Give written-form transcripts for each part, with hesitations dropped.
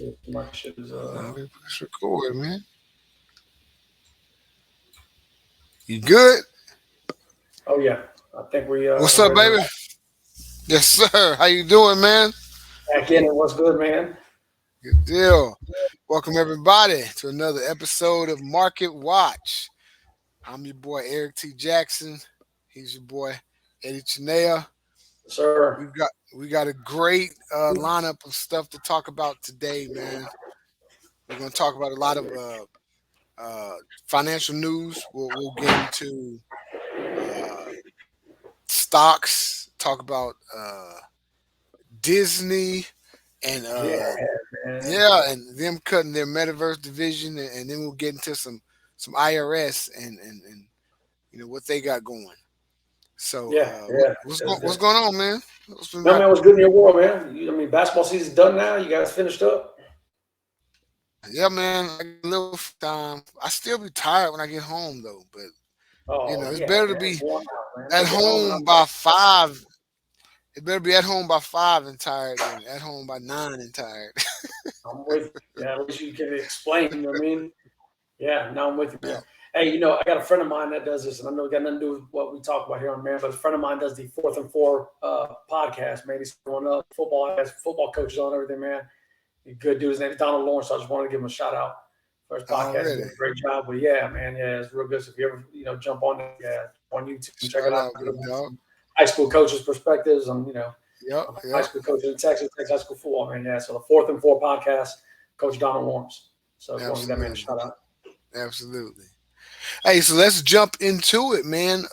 see if my shit is Let's record, man. You good? Oh yeah, I think What's we're up, ready to baby? rock. Yes, sir. How you doing, man? Back in it. What's good, man? Good deal. Welcome everybody to another episode of Market Watch. I'm your boy Erik T. Jackson. He's your boy Eddie Chinea. Sir. We got a great lineup of stuff to talk about today, man. We're gonna talk about a lot of financial news. We'll get into uh, stocks. Talk about Disney and Yeah, man. yeah, and them cutting their Metaverse division, and then we'll get into some IRS and what they got going. So Yeah, yeah. what's going on, man? What's been No, man, rocking? what's good in your world, man? I mean, basketball season's done now. You guys finished up? Yeah, man, I get a little time. I still be tired when I get home though, but Oh it's yeah, better to man. be Worn out, man. I at get home and home I'm by like, 5. It better be at home by 5 and tired than at home by 9 and tired. I'm with you. Yeah, at least you can explain. You know what I mean? Yeah, no, I'm with you, Yeah. man. Hey, I got a friend of mine that does this, and I know it got nothing to do with what we talk about here on Man, but a friend of mine does the Fourth and Four podcast, man. He's going up football, has football coaches on everything, man. He's a good dude. His name is Donald Lawrence. So I just wanted to give him a shout out for his podcast. He's Already. doing a great job. But yeah, man, yeah, it's real good. So if you ever, jump on it, yeah, on YouTube and check it Shout out. out, big dog. Some high school coaches' perspectives on, Yep, on high yep. school coaches in Texas, Texas high school football, man. Yeah, so the Fourth and Four podcast, Coach Donald Lawrence. So I just want to give that man a Absolutely. shout out. Absolutely. Hey, so let's jump into it, man.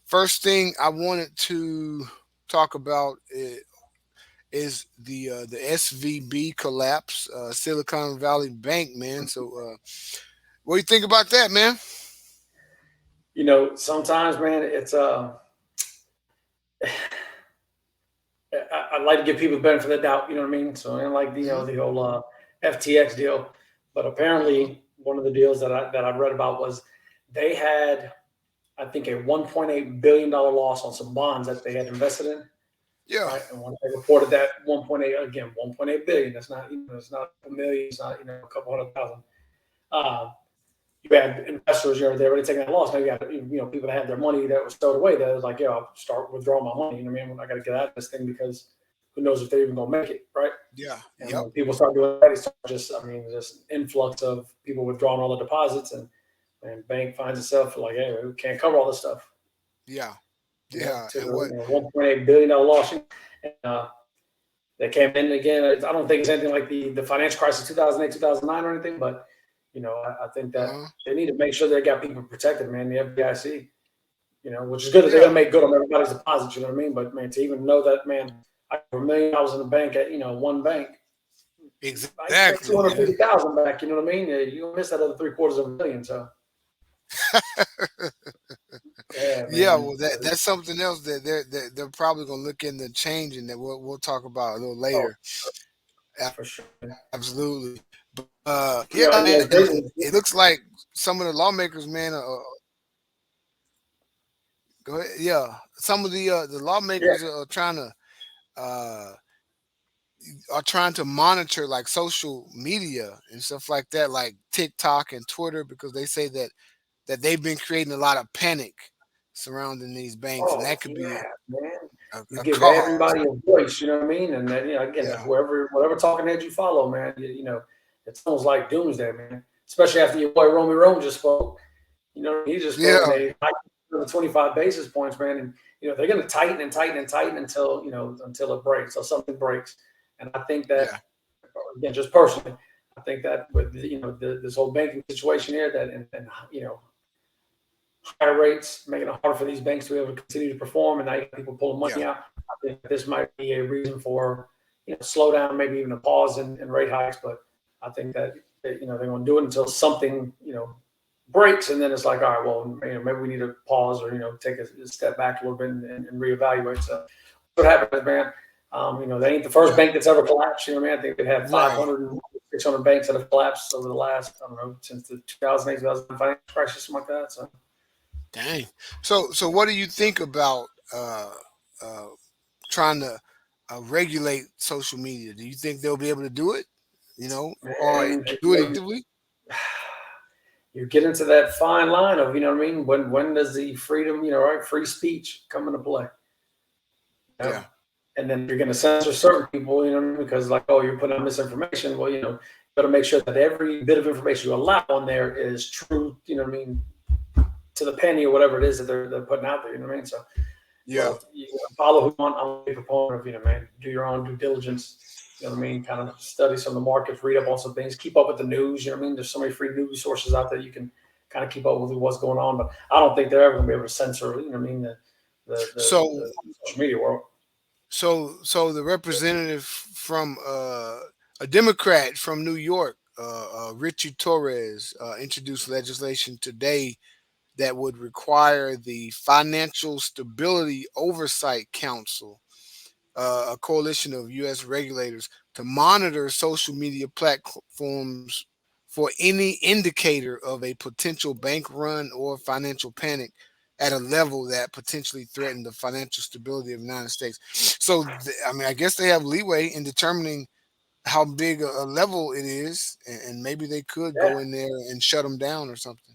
First thing I wanted to talk about is the SVB collapse, Silicon Valley Bank, man. So, what do you think about that, man? Sometimes, man, it's I'd like to give people the benefit of the doubt. You know what I mean? So, and like Hmm. the whole FTX deal, but Uh-huh. apparently one of the deals that I read about was they had, I think, a $1.8 billion loss on some bonds that they had invested in, Yeah. right? And when they reported that 1.8, again, 1.8 billion, that's not, it's not a million, it's not, a couple 100,000. Uh, you had investors, they already taking that loss. Now you got, people that had their money that was stowed away that was like, I'll start withdrawing my money. You know what I mean? I got to get out of this thing because who knows if they're even going to make it, right? Yeah. And Yep. when people start doing that, it's just influx of people withdrawing all the deposits, and bank finds itself like, hey, we can't cover all this stuff. Yeah. Yeah. To And what? $1.8 billion loss. And, they came in again. I don't think it's anything like the financial crisis 2008, 2009 or anything, but I think that Uh-huh. they need to make sure they got people protected, man. The FDIC, which is good that they're Yeah. gonna make good on everybody's deposits. You know what I mean? But man, to even know that, man, I have $1 million in the bank at one bank, I can make Exactly, two hundred man. fifty thousand back. You know what I mean? You don't miss that other three-quarters of a million. So yeah, Yeah. man. Well, that's something else that they're probably gonna look into changing. That we'll talk about a little Oh, later. for sure. Absolutely. But yeah, Yeah, man, yeah. Crazy. it looks like some of the lawmakers, man, go ahead. Yeah, some of the Yeah. lawmakers uh are trying to monitor like social media and stuff like that, like TikTok and Twitter, because they say that they've been creating a lot of panic surrounding these banks, and Oh, that could be yeah, man. You a give cause. everybody a voice, you know what I mean? And then, again, Yeah, whatever talking head you follow, man, it's almost like doomsday, man. Especially after your boy Romy Rome just spoke. He just spoke and yeah, they hiked the 25 basis points, man. And, they're going to tighten and tighten and tighten until it breaks, or something breaks. And I think that, yeah, again, just personally, I think that with, this whole banking situation here, that, and higher rates, making it harder for these banks to be able to continue to perform, and now you got people pulling money yeah, out. I think this might be a reason for slow down, maybe even a pause in rate hikes. But I think that they're going to do it until something breaks, and then it's like, all right, well, maybe we need to pause, or take a step back a little bit and reevaluate. So what happens, man? They ain't the first yeah. bank that's ever collapsed. You know what I mean? I think they've had Right. 500, 600 banks that have collapsed over the last, I don't know, since the 2008, 2009 financial crisis, something like that. So Dang. So what do you think about uh trying to regulate social media? Do you think they'll be able to do it? Or And do it effectively? you get into that fine line of, you know what I mean? When does the freedom, right, free speech come into play? Yeah. And then you're going to censor certain people, because like, oh, you're putting out misinformation. Well, you got to make sure that every bit of information you allow on there is true, to the penny or whatever it is that they're putting out there. You know what I mean? So, Yeah. you follow who you want. I'm a big proponent of, man, do your own due diligence. You know what I mean? Kind of study some of the markets, read up on some things, keep up with the news. You know what I mean? There's so many free news sources out there you can kind of keep up with what's going on. But I don't think they're ever going to be able to censor, you know what I mean, So the social media world. so the representative from a Democrat from New York, Richie Torres, introduced legislation today that would require the Financial Stability Oversight Council, a coalition of U.S. regulators, to monitor social media platforms for any indicator of a potential bank run or financial panic at a level that potentially threatened the financial stability of the United States. So, I guess they have leeway in determining how big a level it is, and maybe they could Yeah. go in there and shut them down or something.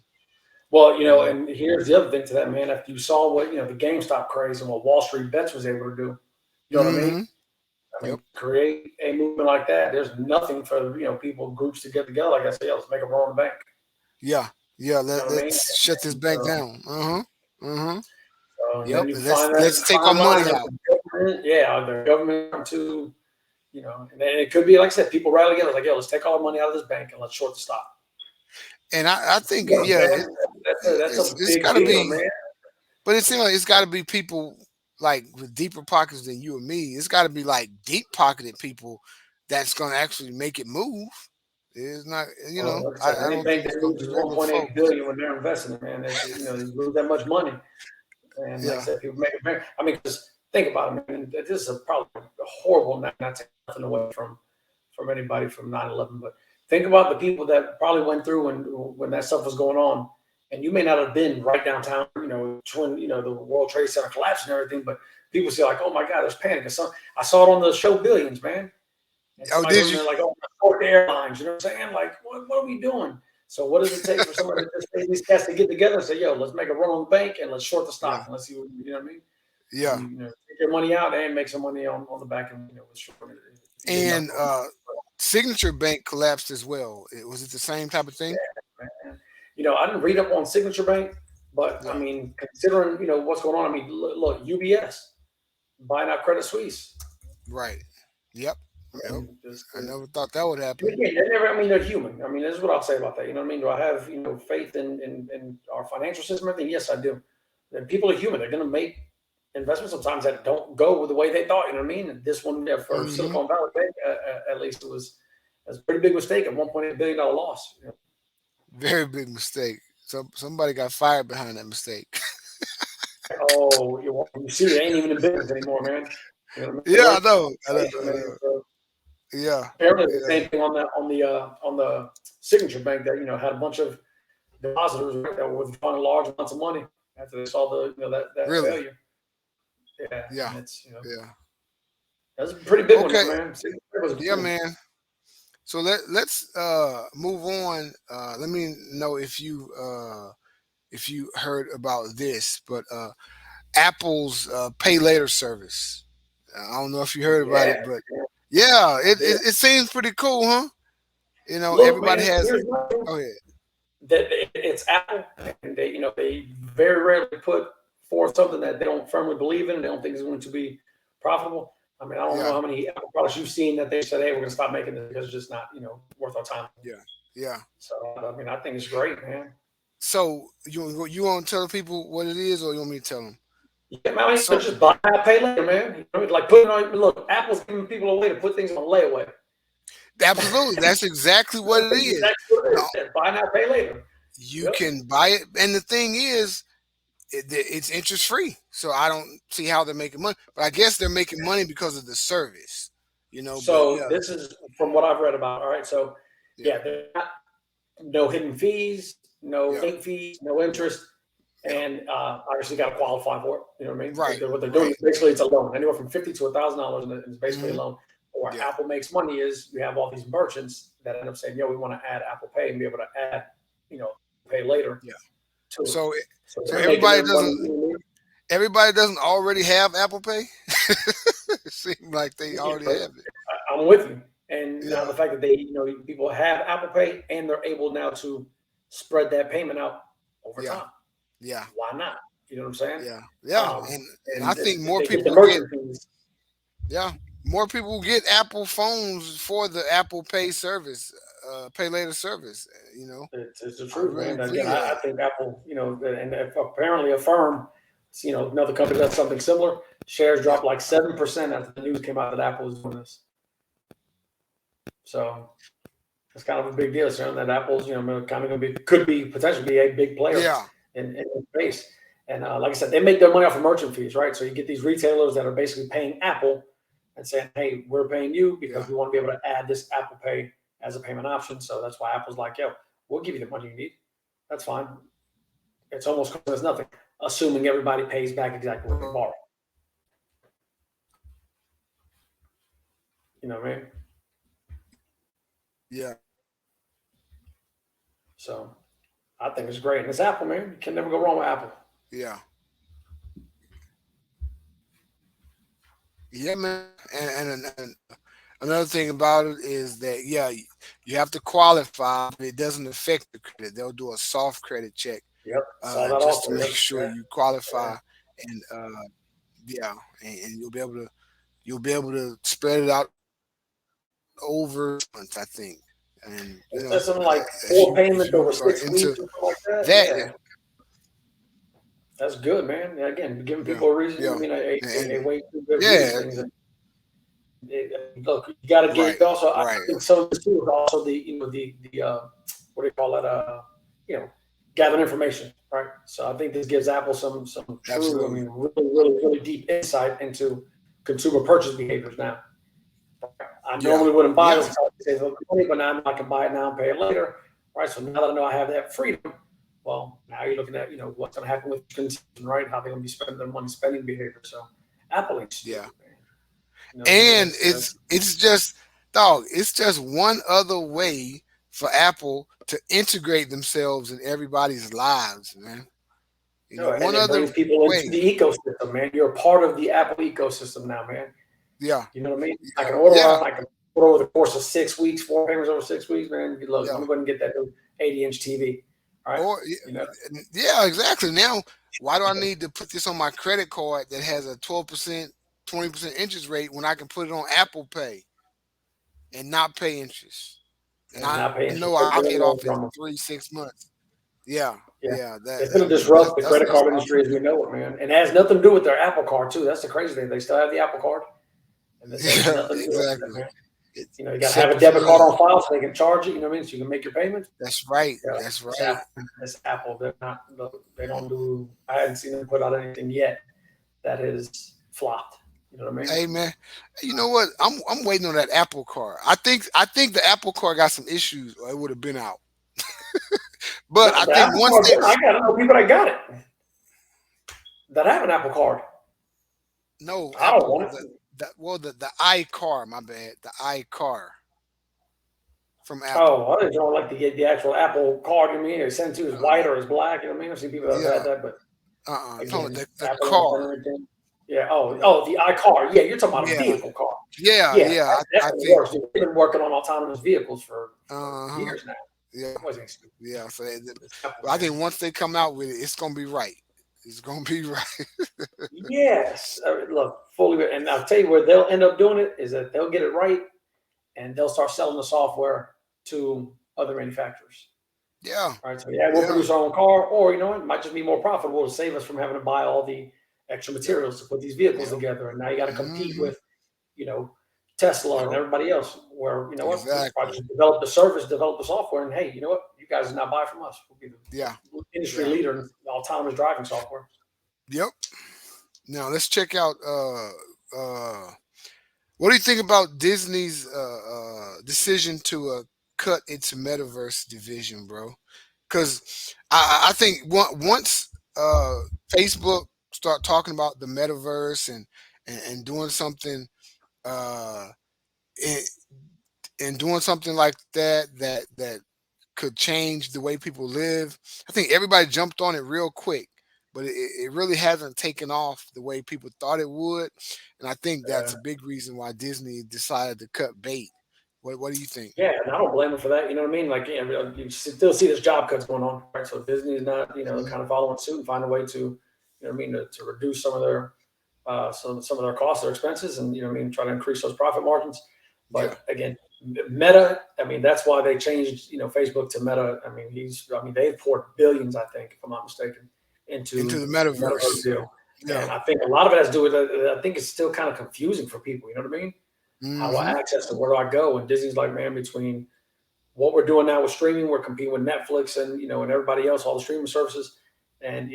Well, and here's the other thing to that, man. If you saw what, the GameStop craze and what Wall Street Bets was able to do, you know what I mean? Mm-hmm. I mean, Yep. create a movement like that. There's nothing for, people, groups to get together. Like I said, let's make a run on the bank. Yeah. You know what I mean? Let's shut this bank So, down. and Yep. then you find Let's that take our fine line money of out. the government to, and then it could be, like I said, people rally together, like, yo, let's take all the money out of this bank and let's short the stock. And I think, Yeah, yeah, man, that's a it's big got to deal, be, man. but it seems like it's got to be people like with deeper pockets than you and me. It's got to be like deep pocketed people that's going to actually make it move. It's not, Like I said, I any don't think bank it's that going to be loses regular 1.8 folks. billion when they're investing it, man, they lose that much money. And like I Yeah. said, people make it back. I mean, just think about it, man. This is probably a horrible, not taking nothing away from anybody from 9/11, but think about the people that probably went through when that stuff was going on. And you may not have been right downtown, when the World Trade Center collapsed and everything, but people say like, "Oh my God, there's panic." I saw it on the show Billions, man. And Oh, somebody did was in you? there like, "Oh, support the airlines." You know what I'm saying? Like, what are we doing? So what does it take for somebody to just these guys to get together and say, "Yo, let's make a run on the bank and let's short the stock Yeah. and let's see what you know what I mean?" And Yeah. take your money out and make some money on the back end, with short it if you did And nothing wrong. Signature Bank collapsed as well. Was it the same type of thing? Man. I didn't read up on Signature Bank, but I Yeah. mean, considering what's going on, I mean, look, UBS buying out Credit Suisse. Right. Yep. Yep. And just, I never thought that would and happen. again, they never. I mean, they're human. I mean, this is what I'll say about that. You know what I mean? Do I have faith in our financial system? I think yes, I do. And people are human. They're going to make investments sometimes that don't go with the way they thought. You know what I mean? And this one, for Hmm. Silicon Valley Bank, at least it was a pretty big mistake. A $1.8 billion loss. Very big mistake. Somebody got fired behind that mistake. Oh, you see, they ain't even in business anymore, man. You know what I mean? They Yeah, I weren't. know. I know. I Man. know. So Yeah. apparently, the Yeah. same thing on the Signature Bank that had a bunch of depositors that were withdrawing large amounts of money after they saw the that Really. failure. Yeah, Yeah. and it's Yeah. that's a pretty big one, Okay. though, man. Signature was a Yeah, big one. man. So let's move on. Let me know if you heard about this, but Apple's Pay Later service. I don't know if you heard about Yeah, it, but yeah, I did. it seems pretty cool, huh? Look, Everybody man. has. Here's one thing Oh yeah, that it's Apple, and they very rarely put forth something that they don't firmly believe in. They don't think is going to be profitable. I mean, I don't know yeah, how many Apple products you've seen that they said, "Hey, we're going to stop making this because it's just not worth our time." yeah, yeah. So I mean, I think it's great, man. So you want to tell people what it is, or you want me to tell them? Yeah, man, I mean, So just buy now, pay later, man. Like putting on. Look, Apple's giving people a way to put things on layaway. absolutely, that's exactly what it That's is. exactly what it Now is. Yeah, buy now, pay later. you Yep. can buy it, and the thing is, it's interest free. So I don't see how they're making money, but I guess they're making money because of the service, But So yeah, this is from what I've read about. All right. So yeah, yeah, no hidden fees, no yeah, late fees, no interest. And obviously got to qualify for it. You know what I mean? Right. What they're doing is basically it's a loan, anywhere from $50 to $1,000, and it's basically a Mhm. loan. But where Yeah. Apple makes money is you have all these merchants that end up saying, "Yo, we want to add Apple Pay and be able to add, pay later Yeah. to it." So So so they're making everybody their money. doesn't everybody doesn't already have Apple Pay. It seems like they Yeah, already but have it. I'm with you. And now Yeah. the fact that they, people have Apple Pay and they're able now to spread that payment out over Yeah. time. Yeah. Why not? You know what I'm saying? Yeah. Yeah. Um, And I and think if more they get the people get merchant fees. yeah, more people get Apple phones for the Apple Pay service, pay later service. It's the I truth, really man. Again, believe I that. think Apple, and if apparently a firm, another company does something similar, shares Yeah. dropped like 7% after the news came out that Apple was doing this. So it's kind of a big deal, so that Apple's, kind of could be potentially be a big player Yeah. in the space. And like I said, they make their money off of merchant fees, right? So you get these retailers that are basically paying Apple and saying, "Hey, we're paying you because Yeah. we want to be able to add this Apple Pay as a payment option." So that's why Apple's like, "Yo, we'll give you the money you need. That's fine." It's almost as nothing, assuming everybody pays back exactly what they borrow. You know what I mean? Yeah. So I think it's great, and it's Apple, man. You can never go wrong with Apple. Yeah. Yeah, man. And another thing about it is that you have to qualify, but it doesn't affect the credit. They'll do a soft credit check Yep, saw that just to also. make Yep. sure Yeah, you yeah. qualify, and yeah, and you'll be able to spread it out over months, I think. And It says something like if 4 you payments over are 6 weeks, into something like that. that, Yeah, that's good, man. Yeah, again, giving yeah, people a reason. I yeah, mean, and a way to do these yeah, things. And look, you got to right, get also. I right, think some of this too is also the what do you call it? You know, gathering information, right? So I think this gives Apple some true, I absolutely, mean, really, really, really deep insight into consumer purchase behaviors now. I yeah, normally wouldn't buy yeah, this because I save a little money, but now I can buy it now and pay it later, right? So now that I know I have that freedom, well, now you're looking at what's going to happen with consumption, right? How they're going to be spending their money, spending behavior. So Apple ain't yeah. stupid, man. You know what I mean? And it's just dog. It's just one other way for Apple to integrate themselves in everybody's lives, man. And One it other brings people into way. the ecosystem, man. You're a part of the Apple ecosystem now, man. Yeah, You know what I mean? I yeah, can order yeah, on, I can order over the course of 6 weeks, 4 payments over 6 weeks, man. Look, let yeah. me go and get that new 80-inch TV. All right. Or You know, yeah, exactly. Now, why do I need to put this on my credit card that has a 12%, 20% interest rate when I can put it on Apple Pay and not pay interest? And and I not paying know interest. I'll pay it No off in drama. 3, 6 months. Yeah, Yeah. yeah. It's going to disrupt the credit That's card industry as we know it, man. And it has nothing to do with their Apple Card, too. That's the crazy thing. They still have the Apple Card, and this has yeah, nothing to do with it, exactly. man. It's You get to have a separate from debit card them. on file so they can charge it. You know what I mean? So you can make your payments. That's right. Yeah, That's it's right. Apple. It's Apple. They're not. They don't do. I haven't seen them put out anything yet that is flopped. You know what I mean? Hey man, you know what? I'm waiting on that Apple Car. I think the Apple Car got some issues, or it would have been out. But No, I the think Apple once Card. they I got to know people that got it that have an Apple Card. no I don't Apple want it. the iCar, my bad, the iCar from Apple. Oh, I didn't know like to get the actual Apple Card. You know what I mean? They send to is Uh, white or is black. You know what I mean? I've seen people that have had yeah, that, but I'm talking about again, the Apple ain't car. done anything. Yeah. Oh, Yeah, the iCar. Yeah, you're talking about a yeah, vehicle car. yeah, Yeah, yeah. that I definitely think. works. Dude. They've been working on autonomous vehicles for Uh huh. years now. Yeah, That wasn't stupid. yeah. So It's Apple, but I man. think once they come out with it, it's gonna be right. It's gonna be right. Yes. Look, fully. And I'll tell you where they'll end up doing it is that they'll get it right and they'll start selling the software to other manufacturers. Yeah, Right. So yeah, we'll yeah, produce our own car, or it might just be more profitable to save us from having to buy all the extra yep, materials to put these vehicles yep. together. And now you got to compete Hmm. with, you know, Tesla and Yep. everybody else. Where what we'll probably Exactly. just develop the service, develop the software, and hey, you know what, you guys now buy from us. We'll be Yeah, the industry yeah. leader in autonomous driving software. Yep. Now let's check out what do you think about Disney's decision to cut its Metaverse division, bro? Because I think once uh, Facebook start talking about the metaverse and doing something uh, and, and doing something like that could change the way people live, I think everybody jumped on it real quick, but it really hasn't taken off the way people thought it would, and I think that's Uh, a big reason why Disney decided to cut bait. What do you think? yeah, and I don't blame them for that. You know what I mean? Like, yeah, you still see there's job cuts going on, right? So Disney is not, Mhm. kind of following suit and find a way to, what I mean, to reduce some of their some of their costs, their expenses, and try to increase those profit margins. Yeah, But again, Meta, I mean, that's why they changed, Facebook to Meta. I mean, they've poured billions, I think, if I'm not mistaken, into into the the Metaverse metaverse. deal. Yeah. And I think a lot of it has to do with I think it's still kind of confusing for people. You know what I mean? How do I Hmm. access it? Where do I go? And Disney's like, man, between what we're doing now with streaming, we're competing with Netflix and and everybody else, all the streaming services. And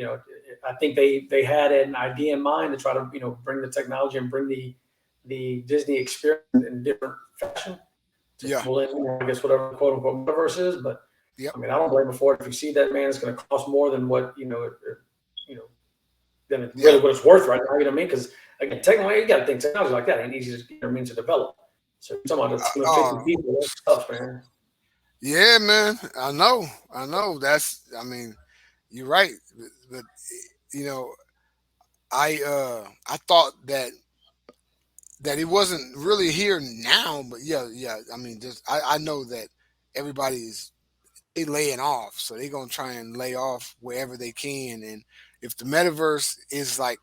I think they had an idea in mind to try to bring the technology and bring the Disney experience in different fashion to Yeah. pull in, I guess whatever quote unquote metaverse is. But Yep. I mean, I don't blame them for it. If you see that, man, it's going to cost more than what you know than Yeah. really what it's worth right now. You know what I mean? Because again, technically, you got to think technology like that ain't easy to to develop. So you're talking about a team of 50 Oh, people. That's tough, man. yeah, man. I know. I know. I mean, you're right. But you know, I thought that it wasn't really here now, but yeah, yeah. I mean, just I know that everybody's they laying off, so they're gonna try and lay off wherever they can. And if the metaverse is like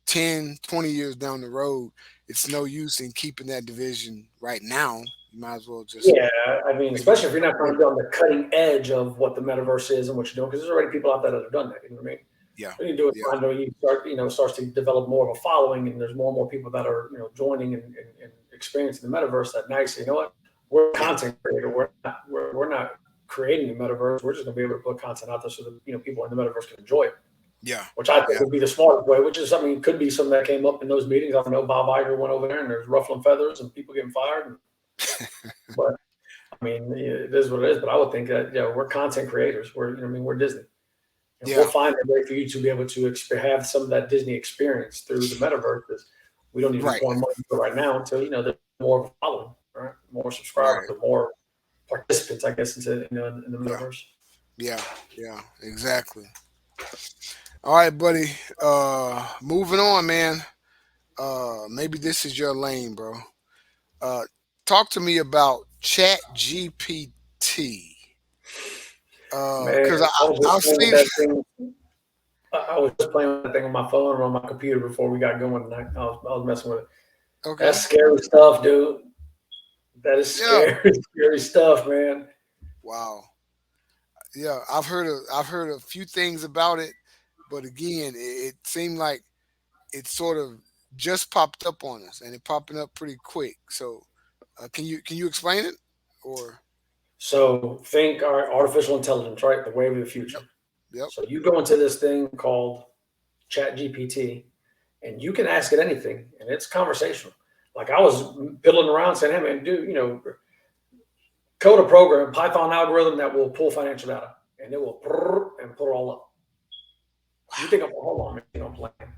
10, 20 years down the road, it's no use in keeping that division right now. You might as well just Yeah, I mean, make it especially if you're not trying to be on the cutting edge of what the metaverse is and what you're doing, because there's already people out there that have done that. You know what I mean? yeah, What you do is yeah, find when you start, starts to develop more of a following, and there's more and more people that are, joining and experiencing the metaverse. That now you say, you know what, we're a yeah, content creator. We're not creating the metaverse. We're just going to be able to put content out there so that people in the metaverse can enjoy it. yeah, Which I think yeah. would be the smartest way. Which is, I mean, could be something that came up in those meetings. I don't know. Bob Iger went over there, and there's ruffling feathers and people getting fired. But I mean, it is what it is. But I would think that we're content creators. I mean, we're Disney, and we'll Yeah, find a way for you to be able to have some of that Disney experience through the metaverse. Because we don't need to be right, pouring money into it right now until there's more of a following, right? More subscribers, right. or more participants, I guess, into in the Yeah, metaverse. yeah, yeah, exactly. All right, buddy. Moving on, man. Maybe this is your lane, bro. Uh, talk to me about Chat GPT. Man, Cause I was I've just playing with seen. that thing. I was just playing with that thing on my phone or on my computer before we got going tonight. I was messing with it. That's Okay. scary stuff, dude. That is Yeah. scary, scary stuff, man. Wow. Yeah, I've heard a few things about it, but again, it seemed like it sort of just popped up on us, and it popping up pretty quick. So, can you explain it? Or So think our artificial intelligence, right? The wave of the yep, future. yep. So you go into this thing called Chat GPT, and you can ask it anything, and it's conversational. Like I was piddling around saying, "Hey man, do code a program, Python algorithm that will pull financial data, and it will and pull it all up." You think, hold on, man, I'm playing.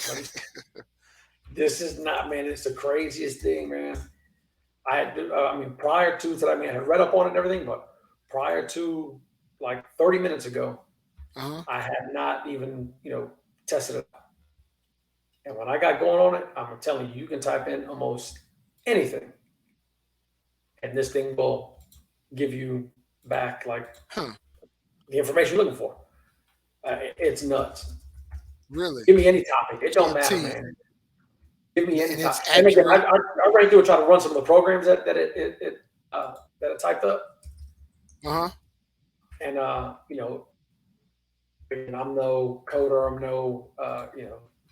Let me. This is not, man. It's the craziest thing, man. I mean, prior to today, I mean, I had read up on it and everything, but prior to like 30 minutes ago, Uh huh. I had not even, tested it. And when I got going on it, I'm telling you, you can type in almost anything, and this thing will give you back like Huh. the information you're looking for. It's nuts. Really? Give me any topic. It don't matter, See, man. Give me any and topic. it's And again, accurate. I ran through and tried to run some of the programs that it typed up, Uh huh. and and I'm no coder. I'm no,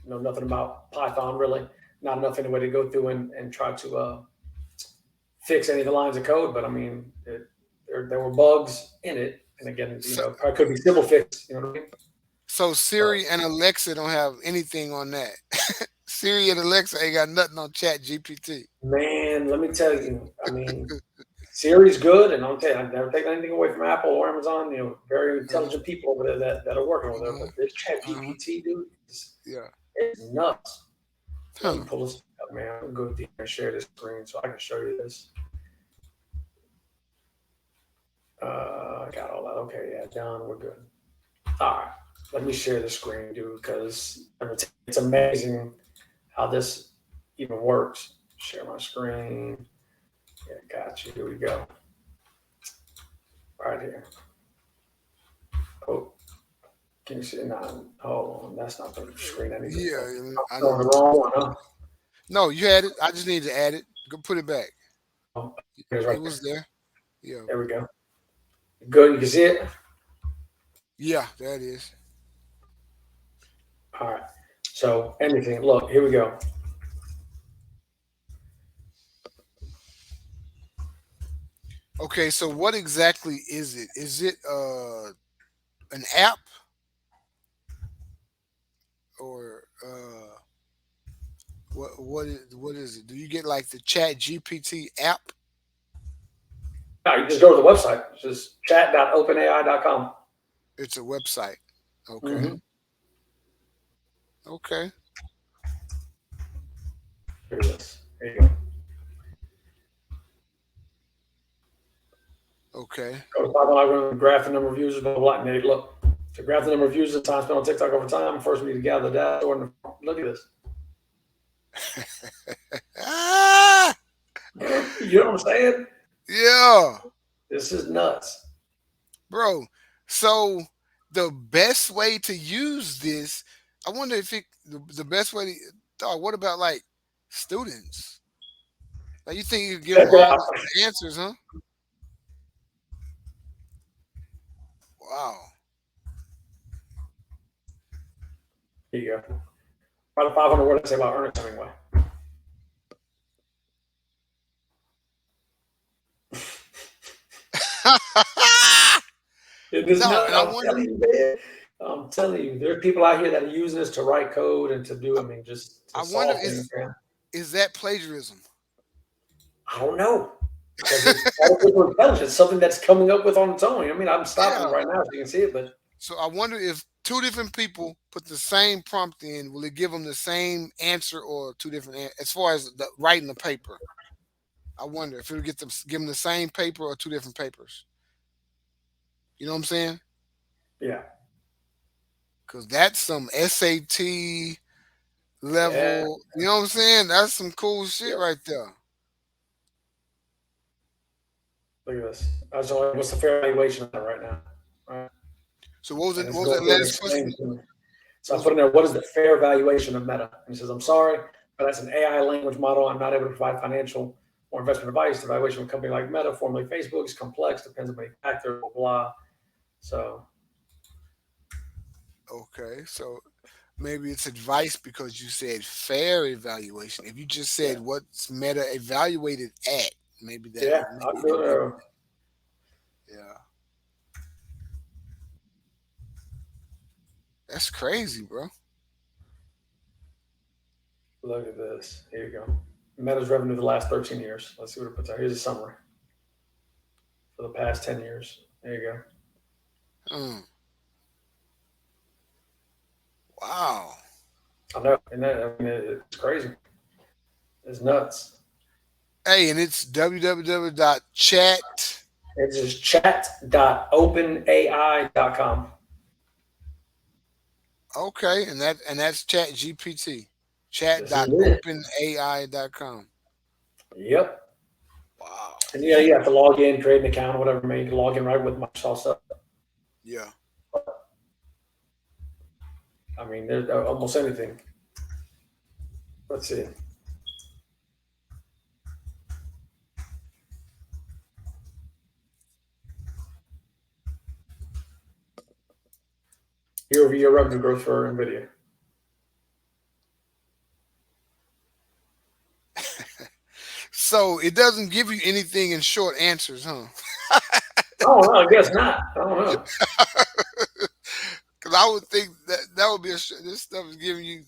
know nothing about Python really. Not enough anyway to go through and try to fix any of the lines of code. But I mean, there were bugs in it, and again, So, probably could be simple fix. You know what I mean? so But Siri and Alexa don't have anything on that. Siri and Alexa ain't got nothing on Chat GPT. man, let me tell you. I mean, Siri's good, and I'll tell you, I've never taken anything away from Apple or Amazon. Very intelligent people over there that are working over there. But this Chat GPT, dude, it's nuts. Let me pull this up, man. I'm gonna go and share this screen so I can show you this. I got all that. Okay, yeah, done. We're good. All right, let me share the screen, dude, because it's amazing how this even works. Share my screen. Yeah, got you. Here we go. Right here. Oh, can you see? No, hold on. That's not the screen I need. Yeah, I'm on the wrong one, huh? No, you had it. I just need to add it. Go put it back. Oh, it was there. Yeah. There we go. Good. You can see it? Yeah, that is. All right. So anything. Look, here we go. Okay, so what exactly is it? Is it an app or what is it? Do you get like the Chat GPT app? No, you just go to the website. It's just chat.openai.com. It's a website. Okay. Mm-hmm. Okay. Here it is. There you go. Okay. Go to top algorithm, graph the number of users, blah, blah, blah. And they look. To graph the number of users, time spent on TikTok over time, first we need to gather the data. Look at this. You know what I'm saying? Yeah. This is nuts. Bro, so the best way to use this, I wonder if the best way to, what about like students? Like you think you could give them all the answers, huh? Wow. Here you go. About 500 words I say about Ernest Hemingway. I'm telling you, there are people out here that are using this to write code and to do. I mean, just. I wonder is that plagiarism? I don't know. It's artificial intelligence, something that's coming up with on its own. I mean, I'm stopping right now so you can see it, but. So I wonder if two different people put the same prompt in, will it give them the same answer or two different as far as writing the paper? I wonder if it'll give them the same paper or two different papers. You know what I'm saying? Yeah. Because that's some SAT level. Yeah. You know what I'm saying? That's some cool shit right there. Look at this. What's the fair valuation of that right now? Right. So what was it? What was that last question? So I put in there, what is the fair valuation of Meta? And he says, I'm sorry, but that's an AI language model. I'm not able to provide financial or investment advice. The valuation of a company like Meta, formerly Facebook, is complex, depends on many factors, blah, blah. So. Okay. So maybe it's advice because you said fair evaluation. If you just said what's Meta evaluated at, maybe that. Yeah, I'll do it. Yeah. That's crazy, bro. Look at this. Here you go. Meta's revenue the last 13 years. Let's see what it puts out. Here's a summary for the past 10 years. There you go. Wow. I know. And it's crazy. It's nuts. Hey, and it's www.chat. It's just chat.openai.com. Okay, and that's Chat GPT. Chat.openai.com. Yep. Wow. And you have to log in, create an account, whatever. Maybe you can log in right with Microsoft stuff. Yeah. I mean, there's almost anything. Let's see. Year-over-year revenue growth for NVIDIA. So it doesn't give you anything in short answers, huh? Oh, no, I guess not. I don't know. Because I would think that would be this stuff is giving you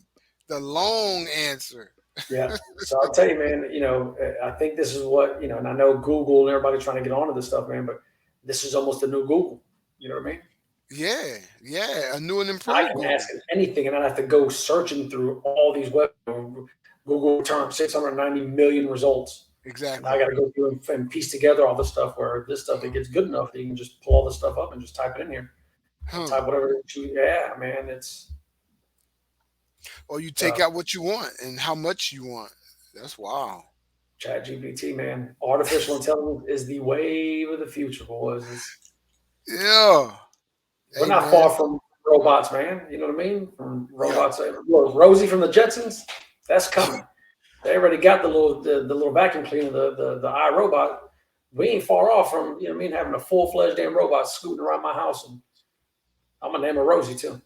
the long answer. Yeah. So I'll tell you, man, I think this is what, and I know Google and everybody trying to get onto this stuff, man, but this is almost a new Google. You know what I mean? Yeah, yeah, a new and I improved can ask Google. it anything and I have to go searching through all these Google returned 690 million results. And I Exactly. got to go through and piece together all this stuff where this stuff, it gets good enough that you can just pull all this stuff up and just type it in here and Huh. type whatever. Yeah, man. It's Or you take uh, out what you want and how much you want. That's wow. Chat GPT, man. Artificial intelligence is the wave of the future, boys. Yeah. We're Hey not man. far from robots, man. You know what I mean? From Yeah. robots. Look, Rosie from the Jetsons, that's coming. They already got the little vacuum cleaner, the iRobot. We ain't far off from, you know what I mean, having a full fledged damn robot scooting around my house, and I'm gonna name her Rosie too.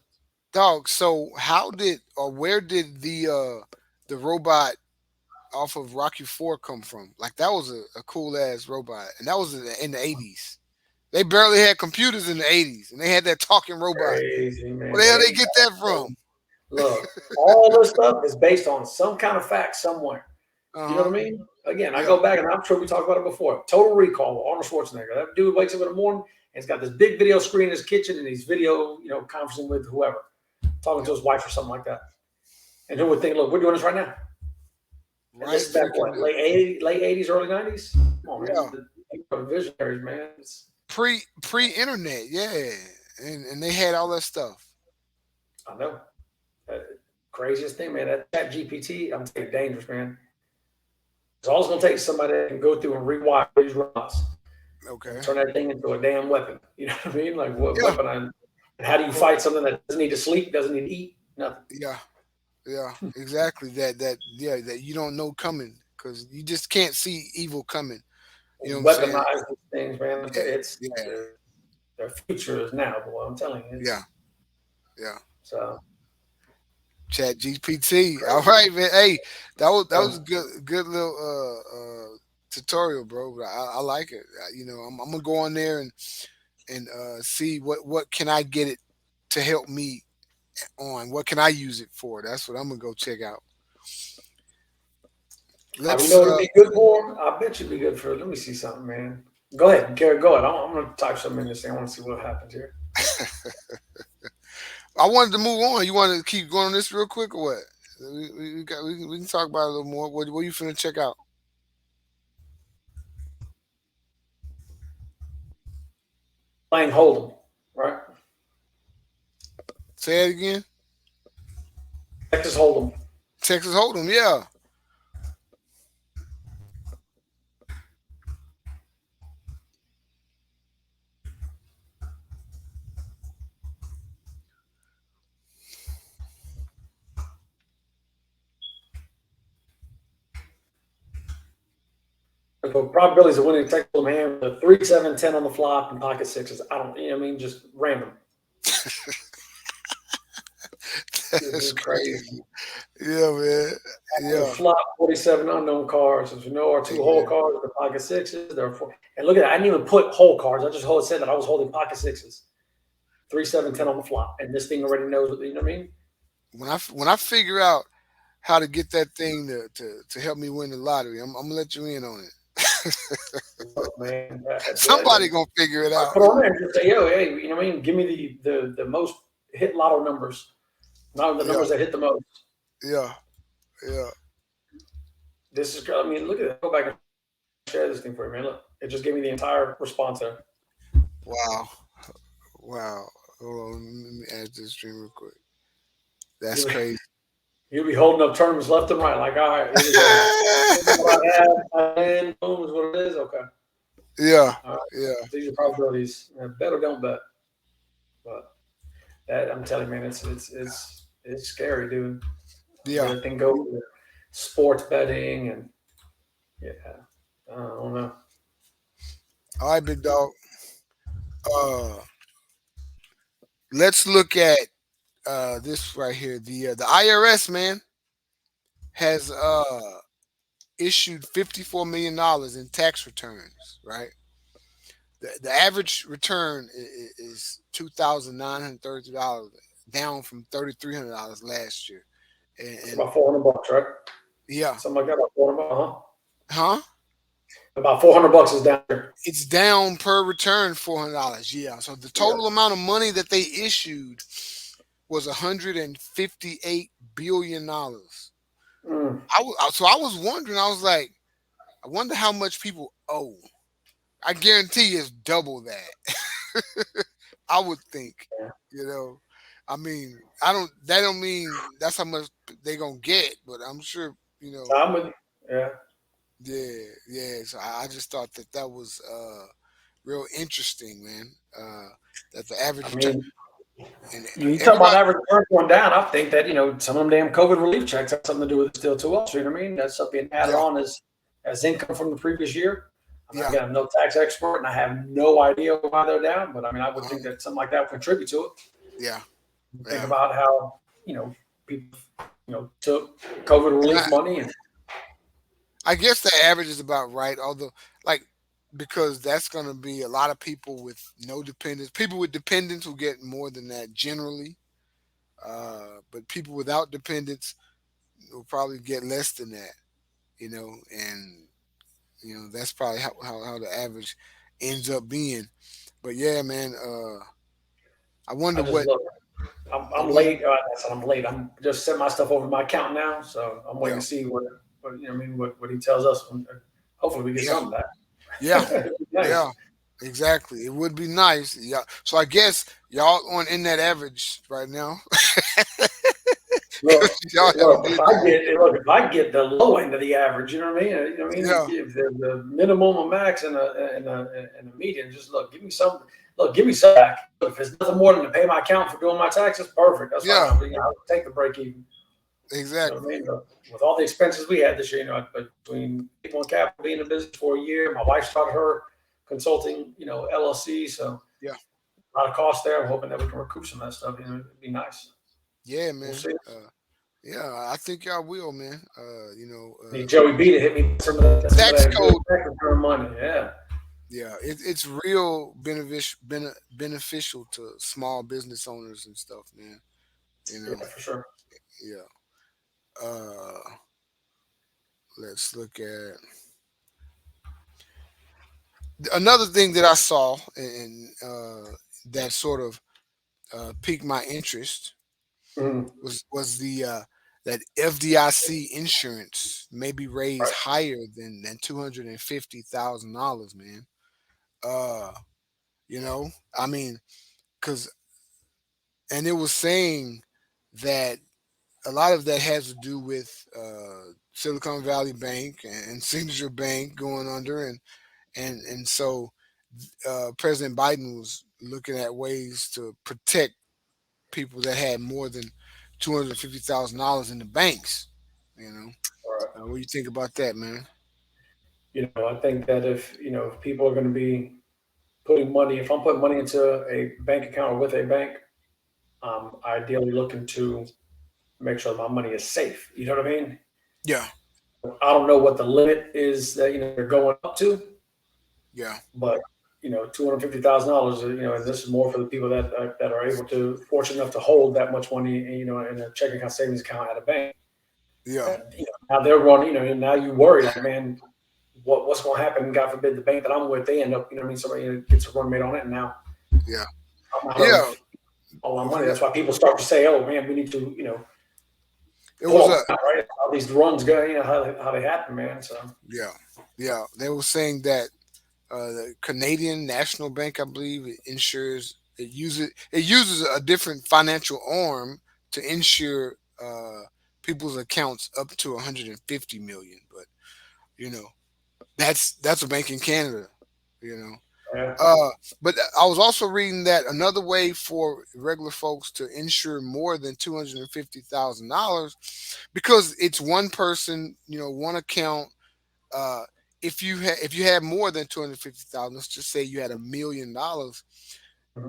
Dog. So how did or where did the robot off of Rocky Four come from? Like that was a cool ass robot, and that was in the 80s. They barely had computers in the 80s, and they had that talking robot. Crazy Where man, the hell they they ain't get got that no from? look. All this stuff is based on some kind of fact somewhere. Uh You know what huh. I mean? Again, I Yeah. go back and I'm sure we talked about it before. Total Recall with Arnold Schwarzenegger. That dude wakes up in the morning and he's got this big video screen in his kitchen and he's video, conferencing with whoever, talking to Yep. his wife or something like that. And who would think, look, we're doing this right now. And this Right is back freaking what, now. late 80s, early 90s? Come on, man. Yeah. The visionaries, man. Pre-internet. Yeah. And they had all that stuff. I know. Uh, Craziest thing, man. That Chat GPT, I'm telling you, dangerous, man. It's all it's going to take is somebody that can go through and rewire these robots and Okay. turn that thing into a damn weapon. You know what I mean? Like what Yeah. weapon? And how do you Well, fight something that doesn't need to sleep, doesn't need to eat, nothing? yeah. Yeah. Exactly. That you don't know coming because you just can't see evil coming. You know what I'm saying? Weaponize these things, man. Yeah. It's Yeah. their future is now, boy. I'm telling you, Yeah. it's Yeah. so Chat GPT. All crazy. right, man. Hey, that was So, a good little tutorial, bro. I like it. I'm gonna go on there and see what can I get it to help me on. What can I use it for? That's what I'm gonna go check out. you Let's know what it'd be good for? I bet you'd be good for. Let me see something, man. Go ahead, Gary. Go ahead. I'm going to type something in this thing. I want to see what happens here. I wanted to move on. You want to keep going on this real quick or what? We can talk about it a little more. What you finna check out? Playing Hold'em, right? Say it again. Texas Hold'em. Texas Hold'em. Yeah. The probabilities of winning Texas Hold'em hand with a 3, 7, 10 on the flop and pocket sixes. I don't. You know what I mean? Just random. This That's is crazy. crazy. Yeah, man. The Yeah. flop 47 unknown cards. As you know, are two whole Yeah. cards with the pocket sixes. There are four. And look at that. I didn't even put whole cards. I just said that I was holding pocket sixes. 3, 7, 10 on the flop. And this thing already knows what you know what I mean? When I figure out how to get that thing to help me win the lottery, I'm gonna let you in on it. Look, man. Somebody gonna figure it I out. put on there and just say, yo, hey, you know what I mean? Give me the most hit lotto numbers, not the Yeah, numbers that hit the most. yeah, yeah. This is, I mean, look at it. Go back and share this thing for you, man. Look, it just gave me the entire response there. Wow, wow. Hold on, let me add this stream real quick. That's You'll, crazy. you'll be holding up tournaments left and right. Like, all right, here we go. This is what I have. Boom is what it is. Okay. Yeah, All right. yeah, These are probabilities. Bet or don't bet. But that, I'm telling you, man, it's scary, dude. yeah. Everything goes to sports betting and yeah, I don't know. All right, big dog. Uh, let's look at this right here. The IRS man has issued $54 million in tax returns. Right. The average return is $2,930, down from $3,300 last year. It's And about $400, right? Yeah. Something like that. About 400 bucks, huh? Huh? About $400 is down there. It's down per return $400. Yeah. So the Yeah. total amount of money that they issued was $158 billion. Mm. So I was wondering. I was like, I wonder how much people owe. I guarantee it's double that. I would think. Yeah. You know, I mean, I don't. That don't mean that's how much they gonna get, but I'm sure. You know, I'm with you. Yeah. yeah, yeah. So I just thought that that was real interesting, man. That the I average return mean, and you talk about everybody. average return going down. I think that some of them damn COVID relief checks have something to do with it still too. Also, you know what I mean? That's stuff being added Yeah, on as income from the previous year. I mean, yeah, again, I'm no tax expert, and I have no idea why they're down. But I mean, I would uh, think that something like that would contribute to it. yeah, Think yeah. about how people took COVID And relief money and I guess the average is about right. Although, like, because that's gonna be a lot of people with no dependents. People with dependents will get more than that generally. But people without dependents will probably get less than that, and that's probably how the average ends up being. But yeah, man, I wonder I just what look. I I'm wonder. late. I said I'm late. I'm just setting my stuff over to my account now, so I'm waiting Yeah, to see what he tells us. Hopefully, we get yeah, some of yeah, that. It'd be yeah, nice. exactly. It would be nice. Yeah. So I guess y'all on in that average right now. Look, Y'all haven't look. did that. If I get the low end of the average, you know what I mean. You know what I mean. Yeah, If the minimum, a max, and a median, just look. Give me some. Look, give me some back. If it's nothing more than to pay my account for doing my taxes, perfect. That's fine. yeah, I'll take the break even. You know what I exactly. mean? But with all the expenses we had this year, between people and capital being in business for a year, my wife started her consulting, LLC. So Yeah, a lot of costs there. I'm hoping that we can recoup some of that stuff. It'd be nice. yeah, We'll man. see. Yeah, I think y'all will, man. Need Joey B to hit me with some of Tax that good code. tax return money. Yeah, Yeah, it's real beneficial to small business owners and stuff, man. You yeah, know, for sure. yeah. Uh, let's look at another thing that I saw and that sort of piqued my interest Mhm. was the that FDIC insurance may be raised Right. higher than $250,000, man. Uh, you know, I mean, because and it was saying that a lot of that has to do with Silicon Valley Bank and Signature Bank going under, and so President Biden was looking at ways to protect people that had more than $250,000 in the banks. You know, Right. what do you think about that, man? I think that if people are going to be putting money, if I'm putting money into a bank account or with a bank, I'm ideally looking to make sure my money is safe. You know what I mean? Yeah, I don't know what the limit is that they're going up to, yeah, but $250,000. And this is more for the people that are able to fortunate enough to hold that much money, in a checking account, savings account at a bank. yeah, And, now they're running. And now you worry, like, man, what's going to happen? God forbid the bank that I'm with, they end up, somebody gets a run made on it, and now yeah, I'm out yeah. of all my money. That's why people start to say, "Oh man, we need to, It pull was all a that out, right? How these runs go, how they happen, man." So yeah, yeah. They were saying that the Canadian National Bank, I believe, it insures it uses a different financial arm to insure people's accounts up to 150 million. But you know, that's a bank in Canada. You know, yeah, uh, but I was also reading that another way for regular folks to insure more than $250,000 because it's one person, one account. uh, if you had more than 250,000, let's just say you had $1 million, mhm,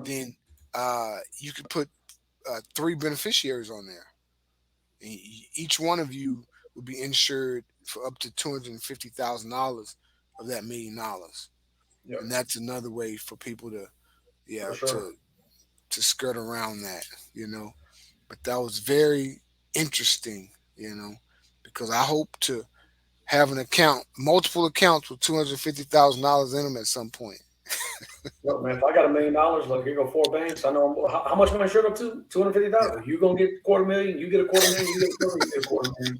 then you could put three beneficiaries on there. And each one of you would be insured for up to $250,000 of that $1 million, yeah, and that's another way for people to for yeah sure. to skirt around that. But that was very interesting, because I hope to have an account, multiple accounts with $250,000 in them at some point. Look, man, if I got $1 million, look, here go 4 banks. I know how much am I insured up to? Yeah, 250,000. You gonna get 250,000. You get a 250,000. You get a quarter. You get a 250,000.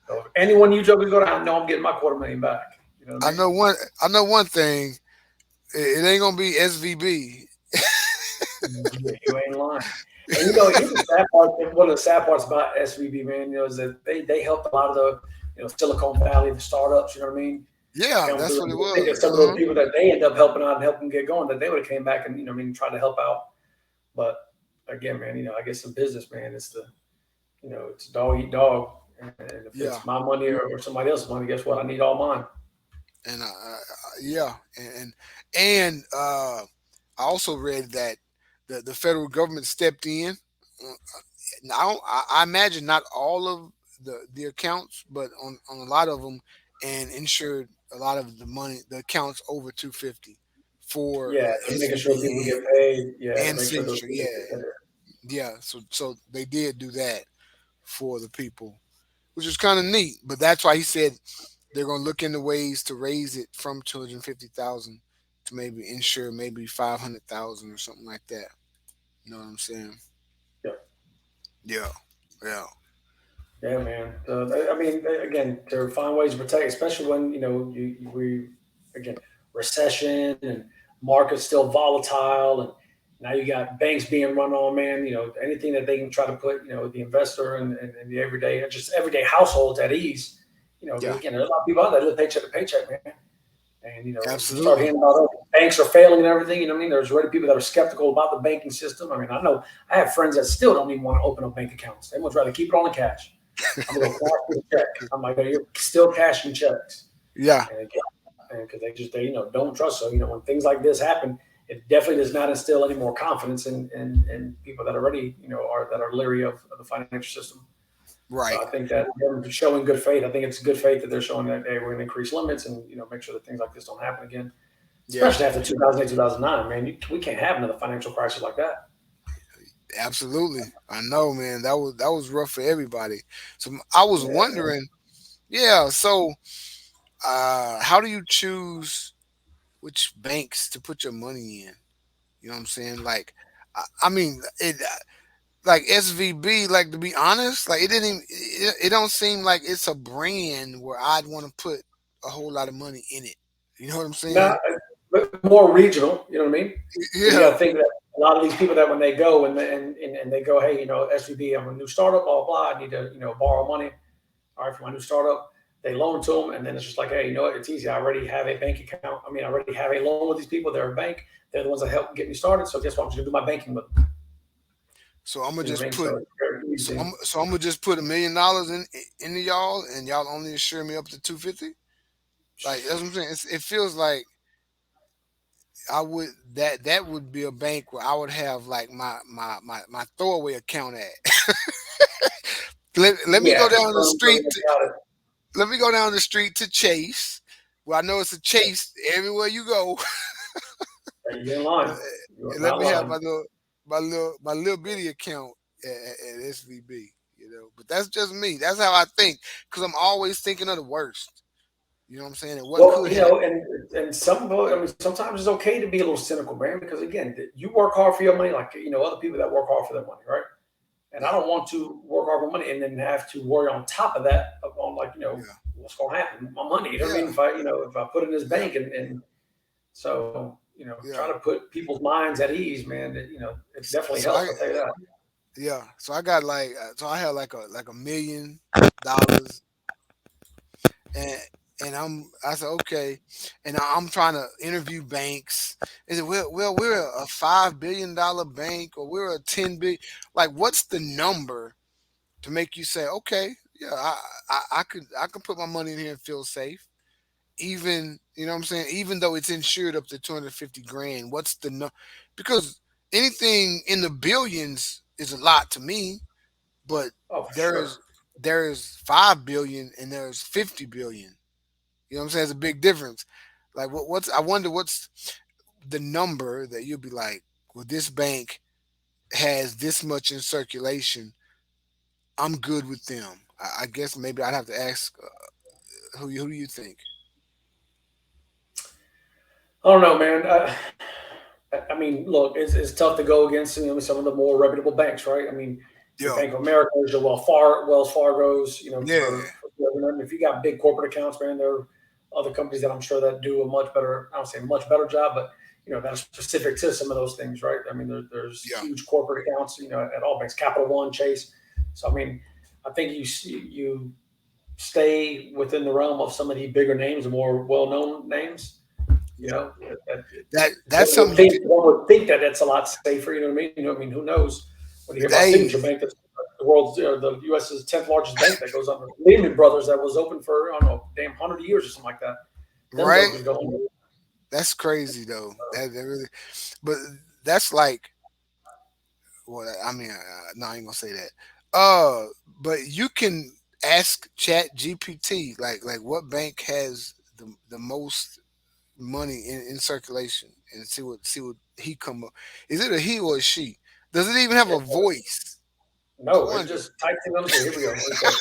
So if anyone you joke is go down, I know I'm getting my 250,000 back. You know what I I mean? know one. I know one thing. It ain't gonna be SVB. You ain't lying. And here's the sad part. One of the sad parts about SVB, man, is that they helped a lot of the Silicon Valley, the startups. You know what I mean? Yeah, Come that's through. what it I think of was. some of those people that they end up helping out and helping get going, that they would have came back and try to help out. But again, man, I guess in business, man, it's dog eat dog. And if Yeah, it's my money or somebody else's money, guess what? I need all mine. and yeah, and I also read that the federal government stepped in. Now I imagine not all of the accounts, but on a lot of them, and insured a lot of the money, the accounts over 250 for Yeah, to making sure people SVB get paid. Yeah, to and make sure those Signature. people Yeah, get paid. yeah. So they did do that for the people, which is kind of neat. But that's why he said they're going to look into ways to raise it from 250,000 to maybe insure maybe 500,000 or something like that. You know what I'm saying? Yeah. Yeah, yeah, Yeah, man. I mean, again, to find ways to protect, especially when we again recession and markets still volatile, and now you got banks being run on, man. Anything that they can try to put the investor and the everyday households at ease. yeah. Again, there's a lot of people out there that live paycheck to paycheck, man. And you start Absolutely. hearing about banks are failing and everything. You know what I mean? There's already people that are skeptical about the banking system. I mean, I know I have friends that still don't even want to open up bank accounts. They much rather keep it on the cash. I'm gonna go cash with a check. I'm like, you're still cashing checks, Yeah, and because they don't trust. So when things like this happen, it definitely does not instill any more confidence in people that already are leery of the financial system. So right. I think that them showing good faith. I think it's good faith that they're showing that hey, we're going to increase limits and make sure that things like this don't happen again. Yeah, Especially after 2008, 2009, man, we can't have another financial crisis like that. absolutely. I know, man. That was rough for everybody. So I was Yeah, wondering, yeah. So, how do you choose which banks to put your money in? You know what I'm saying? Like, I mean, like SVB. Like, to be honest, like it didn't. It don't seem like it's a brand where I'd want to put a whole lot of money in it. You know what I'm saying? not but more regional. You know what I mean? Because you got Yeah. to think that a lot of these people that when they go and they go, hey, SVB, I'm a new startup, blah blah. I need to borrow money. All right, for my new startup, they loan to them, and then it's just like, hey, it's easy. I already have a bank account. I mean, I already have a loan with these people. They're a bank. They're the ones that help get me started. So guess what? I'm just gonna do my banking with them. So I'm gonna You know what I just mean? put So it's very So easy. I'm gonna just put $1 million in into y'all, and y'all only insure me up to 250. Like that's what I'm saying. It feels like I would that would be a bank where I would have like my throwaway account at. Let me Yeah, go down the firms don't street. even got it. Let me go down the street to Chase. Well, I know it's a Chase everywhere you go. You ain't lying. You are And let not me have lying. my little bitty account at SVB. But that's just me. That's how I think because I'm always thinking of the worst. You know what I'm saying? And what Well, could happen? and I mean, sometimes it's okay to be a little cynical, man, because again, you work hard for your money, like other people that work hard for their money, right? And I Yeah, don't want to work hard for money and then have to worry on top of that on like yeah, what's going to happen with my money. You know what I yeah, mean? If I put it in this yeah, bank and so try yeah. to put people's minds at ease, man. It definitely So helps. I I'll tell you that. yeah. So I got so I had like $1 million, and I said okay, and I'm trying to interview banks. Is it well we're a $5 billion bank or we're a 10 billion. Like what's the number to make you say okay, yeah, I could put my money in here and feel safe. Even you know what I'm saying, even though it's insured up to 250 grand, what's the no? Because anything in the billions is a lot to me, but Oh, for there sure. is there is 5 billion and there's 50 billion. You know what I'm saying? It's a big difference. Like what's I wonder what's the number that you'll be like, well, this bank has this much in circulation. I'm good with them. I guess maybe I'd have to ask who do you think? I don't know, man. I mean, look, it's tough to go against some of the more reputable banks, right? I mean, your Yeah, Bank of America, your Wells Fargo's, yeah, if you got big corporate accounts, man, there are other companies that I'm sure that do a much better, I don't say much better job, but that are specific to some of those things, right? I mean, there's yeah. huge corporate accounts, at all banks, Capital One, Chase. So I mean, I think you stay within the realm of some of the bigger names, the more well-known names. You Yeah, know, that, that's something you could. one would think that it's a lot safer. You know what I mean? I mean, who knows? When you hear about Hey, Signature Bank, that's the world's, the U.S.'s 10th largest bank that goes under Lehman Brothers, that was open for I don't know, damn 100 years or something like that. Them right? jokers going. That's crazy though. That really, but that's like, well, I mean, no, I ain't gonna say that. But you can ask Chat GPT like what bank has the most money in circulation, and see what he come up. Is it a he or a she? Does it even have a voice? I No, it wonder. just types in them. Here we go. Let me tell you.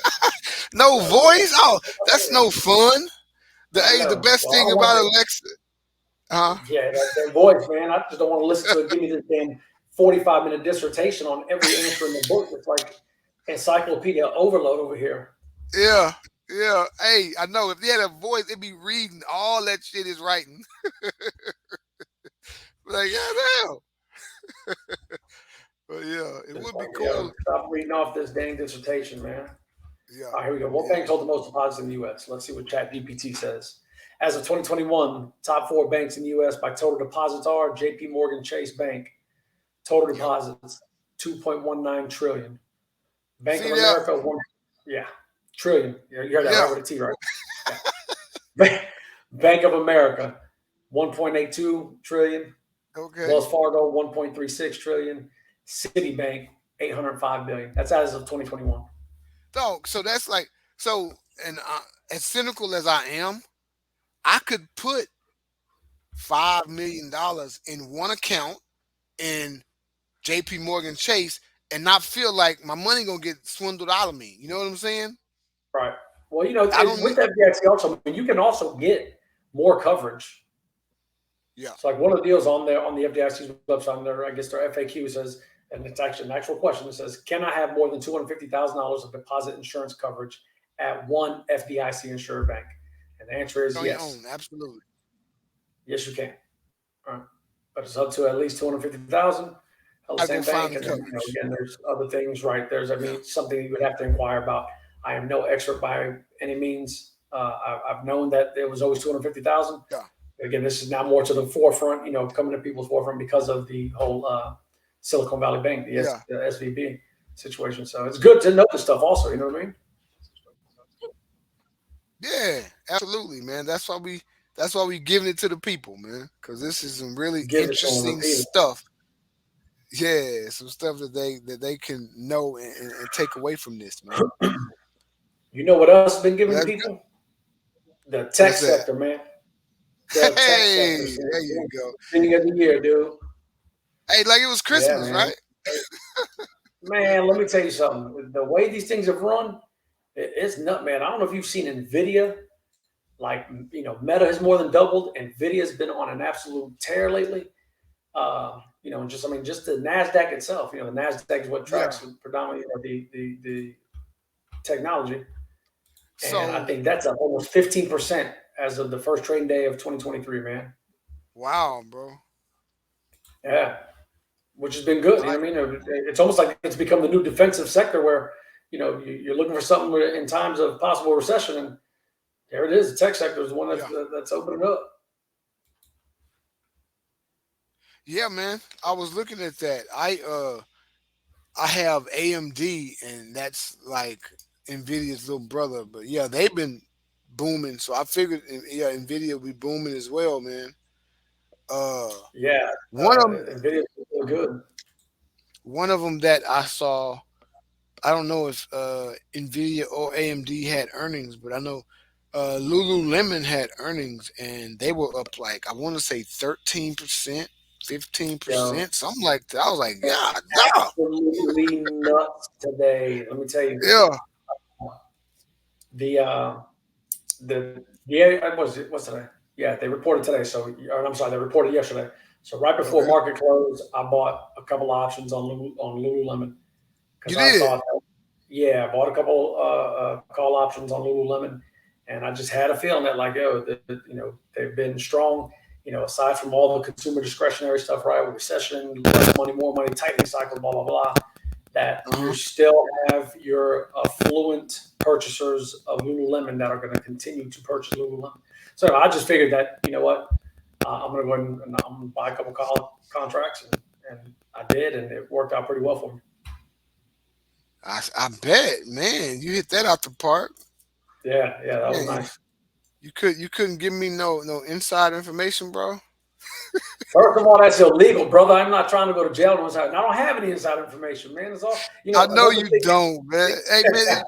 No voice? Oh, that's no fun. I The know. best Well, I thing don't want about that. Alexa, huh? Yeah, that voice, man. I just don't want to listen to it. Give me this damn 45-minute dissertation on every answer in the book. It's like encyclopedia overload over here. Yeah, yeah. Hey, I know if they had a voice, it'd be reading all that shit is writing. Like, yeah, damn. But yeah, it It's would be like, cool. stop reading off this dang dissertation, man. Yeah, All right, here we go. What yeah, banks hold the most deposits in the U.S.? Let's see what Chat GPT says. As of 2021, top four banks in the U.S. by total deposits are J.P. Morgan Chase Bank. Total yep. deposits 2.19 trillion. Bank See of there? America, yeah, trillion. You heard that right Yeah. with a T, right? Yeah. Bank of America, 1.82 trillion. Okay. Wells Fargo, 1.36 trillion. Citibank, 805 billion. That's as of 2021. So that's like so. And as cynical as I am, I could put $5 million in one account in J.P. Morgan Chase and not feel like my money gonna get swindled out of me. You know what I'm saying? Right. Well, I don't with need. that FDIC also, I mean, you can also get more coverage. Yeah. So, like one of the deals on the FDIC's website, on their I guess their FAQ says, and it's actually an actual question. It says, "Can I have more than $250,000 of deposit insurance coverage at one FDIC insured bank?" And the answer is On your own, yes. absolutely. Yes, you can. All right. But it's up to at least 250,000 of the I go same find bank. the And then, coverage. again, there's other things, right? There's, I Yeah. mean, something you would have to inquire about. I am no expert by any means. I've known that it was always 250,000. Yeah. Again, this is now more to the forefront, coming to people's forefront because of the whole Silicon Valley Bank, Yeah. the SVB situation. So it's good to know this stuff also, you know what I mean? Yeah. Absolutely, man. That's why we giving it to the people, man. Because this is some really Give it to them, interesting repeat it. stuff. Yeah, some stuff that they can know and take away from this, man. You know what else has been But given to that's good. people? The tech What's that? sector, man. The tech Hey, sector. there you go. Beginning of the year, dude. Hey, like it was Yeah, Christmas, man. right? Man, let me tell you something. The way these things have run, it's nut, man. I don't know if you've seen Nvidia. Like, Meta has more than doubled. Nvidia has been on an absolute tear lately. And just, I mean, just the Nasdaq itself. The Nasdaq is what Yeah. tracks predominantly the technology, and I So, think that's up almost 15% as of the first trading day of 2023. Man, wow, bro. yeah, which has been good. I like. It's almost like it's become the new defensive sector where you're looking for something in times of possible recession, and there it is. The tech sector is the one Yeah. that's opening up. Yeah, man. I was looking at that. I have AMD, and that's like Nvidia's little brother. But yeah, they've been booming. So I figured, yeah, Nvidia will be booming as well, man. Uh, Yeah, one of them, Nvidia is really good. one of them that I saw. I don't know if Nvidia or AMD had earnings, but I know Lululemon had earnings, and they were up like I want to say 13%, fifteen You know, percent, something like that. I was like, and yeah, absolutely nuts today. Let me tell you. yeah, what's today? Yeah, they reported today. So, or I'm sorry, they reported yesterday. So right before Okay. market close, I bought a couple options on Lululemon You because I did. thought, yeah, I bought a couple call options on Lululemon, and I just had a feeling that like, they've been strong. Aside from all the consumer discretionary stuff, right? With recession, less money, more money, tightening cycle, blah blah blah. That you Uh-huh. still have your affluent purchasers of Lululemon that are going to continue to purchase Lululemon. So I just figured that what I'm going to go ahead and I'm going to buy a couple contracts, and I did, and it worked out pretty well for me. I bet, man, you hit that out the park. Yeah, that was Man, nice. you couldn't give me no inside information, bro. First of all, that's illegal, brother. I'm not trying to go to jail on inside. I don't have any inside information, man. It's all I know another you thing. don't, man. Hey, man,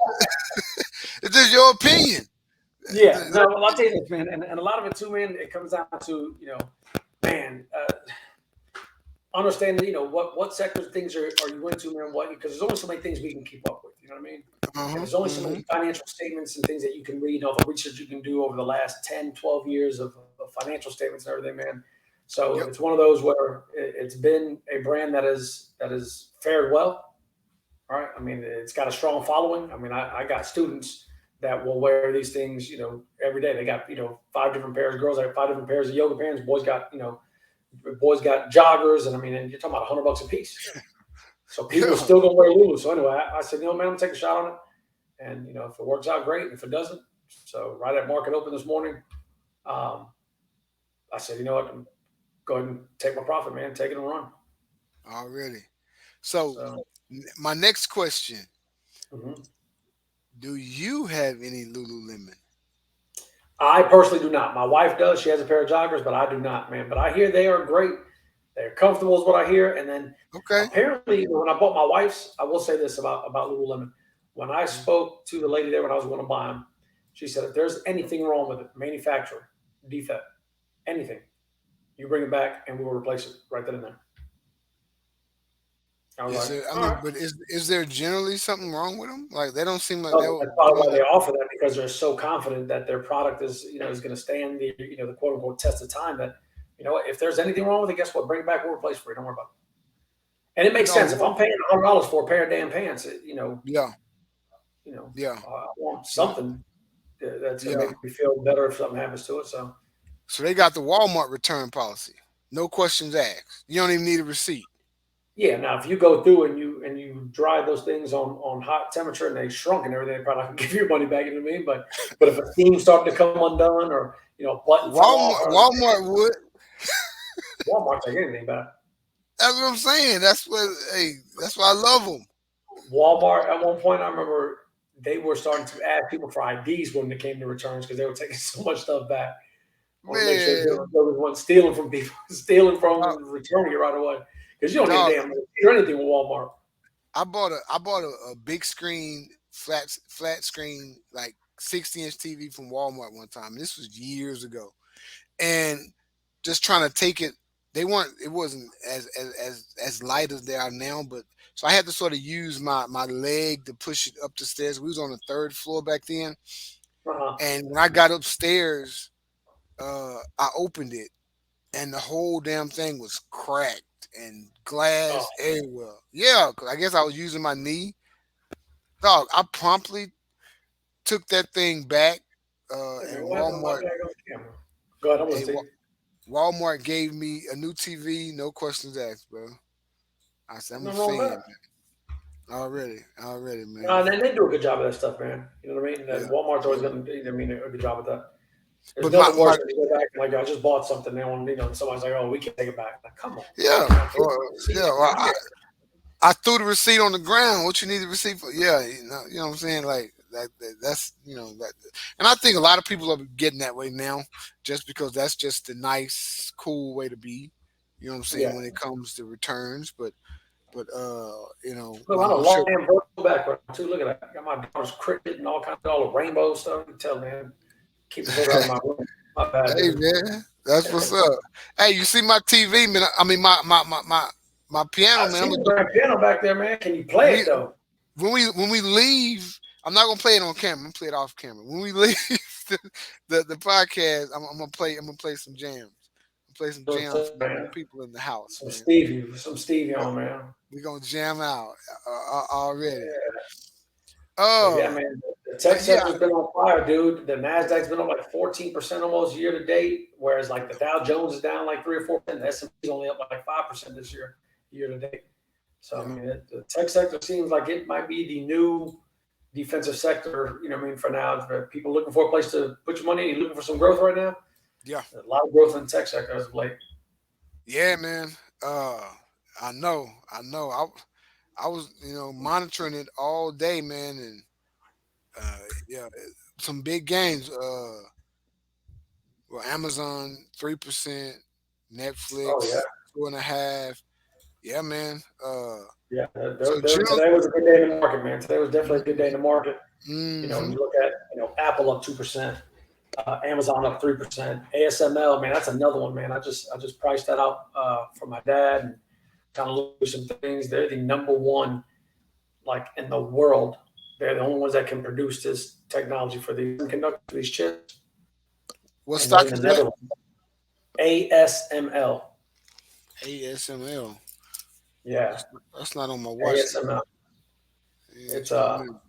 it's just your opinion. Yeah, no, well, I'll tell you this, man, and a lot of it too, man. It comes down to man, understanding what sectors things are you into, man. What, because there's only so many things we can keep up with. You know what I mean? And Uh-huh. there's only so Hmm. many financial statements and things that you can read, all the research you can do over the last 10, 12 years of financial statements and everything, man. So Yep. it's one of those where it's been a brand that is fared well. All right. I mean, it's got a strong following. I mean, I got students that will wear these things, every day. They got, 5 different pairs. Girls have 5 different pairs of yoga pants. Boys got joggers. And I mean, and you're talking about $100 a piece. So people are Yeah. still going to wear Lulu. So anyway, I said, man, I'm going to take a shot on it. And, if it works out, great. And if it doesn't, so right at market open this morning, um, I said, you know what? Go ahead and take my profit, man. Take it and run. Already. So So, my next question: mhm. do you have any Lululemon? I personally do not. My wife does. She has a pair of joggers, but I do not, man. But I hear they are great. They're comfortable, is what I hear. And then Okay. apparently, when I bought my wife's, I will say this about Lululemon. When I Mhm. spoke to the lady there when I was going to buy them, she said, if there's anything wrong with it, manufacturer defect, anything, you bring it back and we will replace it right then and there. I was Is like, there? I all mean, right. but is there generally something wrong with them? Like they don't seem like No, that's they probably don't why have. they offer that, because they're so confident that their product is going to stand the quote unquote test of time. That if there's anything wrong with it, guess what? Bring it back, we'll replace it for you. Don't worry about it. And it makes No. sense. If I'm paying $100 for a pair of damn pants, Yeah. you know, Yeah. I want No. something that's going to Yeah. make me feel better if something happens to it. So So they got the Walmart return policy. No questions asked. You don't even need a receipt. yeah, now if you go through and you dry those things on hot temperature and they shrunk and everything, they probably not give you your money back. You know what I mean? But if a seam started to come undone, or a button fell off, Walmart. Walmart would. Walmart take anything back. That's what I'm saying. That's what. Hey, that's why I love them. Walmart at one point, I remember they were starting to ask people for IDs when it came to returns because they were taking so much stuff back. I want to make sure Man, there was one stealing from people, stealing dog, from returning it right away, because you don't need a dog, damn or anything with Walmart. I bought a big screen flat screen like 60-inch TV from Walmart one time. This was years ago, and just trying to take it. It wasn't as light as they are now, but so I had to sort of use my leg to push it up the stairs. We was on the third floor back then, Uh-huh. and when I got upstairs, I opened it, and the whole damn thing was cracked and Oh, glass everywhere. Yeah, 'cause I guess I was using my knee. Dog, I promptly took that thing back, hey man, and what happened to my daggone camera? Go ahead, I'm a listening. Walmart gave me a new TV, no questions asked, bro. I said, There's I'm a nothing wrong with fan, that. man. Already, No, man. and they do a good job of that stuff, man. You know what I mean? Yeah, And Walmart's yeah. always going to, a good job with that. There's But my nothing my worse than you go back and like, I just bought something now, and somebody's like, oh, we can't take it back. Like, come on, man. yeah, Here's the yeah. receipt. Well, I threw the receipt on the ground. What you need the receipt for? Yeah, you know what I'm saying? Like that's that, and I think a lot of people are getting that way now, just because that's just the nice, cool way to be. You know what I'm saying Yeah. when it comes to returns, but Look, I'm a I'm long sure. damn vertical background too. Look at that. I got my daughter's cricket and all kinds of all the rainbow stuff. You can tell, man. Keeping her out of my room. My bad, Hey dude. man, that's what's up. Hey, you see my TV, man? I mean my piano, I man. see the grand piano back there, man. Can you play We it though? when we leave, I'm not gonna play it on camera. I'm gonna play it off camera. When we leave the podcast, I'm gonna play. I'm gonna play some jams. Play some jams for my Man, people in the house, man. Some Stevie on, man. We gonna jam out already. Yeah. But yeah, Oh, man, the but tech yeah, sector's been on fire, dude. The Nasdaq's been up like 14% almost year to date, whereas like the Dow Jones is down like 3 or 4%. The S&P is only up like 5% this year to date. So I yeah, mean, the tech sector seems like it might be the new defensive sector. You know, what I mean, for now, for people looking for a place to put your money, looking for some growth right now. yeah, A lot of growth in the tech sector as of late. yeah, man. I know, I know. I was, monitoring it all day, man, and yeah, some big gains. Well, Amazon 3%, Oh Netflix yeah. 2.5. Yeah, man. Yeah, So general. today was a good day in the market, man. Today was definitely a good day in the market. You know, when Mm-hmm. you look at Apple up 2%, Amazon up 3%, ASML, man, that's another one, man. I just priced that out for my dad and kind of looked at some things. They're the number one like in the world. They're the only ones that can produce this technology for these semiconductors, these chips, What and they're stock in the is that? Netherlands. ASML, ASML. yeah, That's not on my watch list. ASML. It's ASML.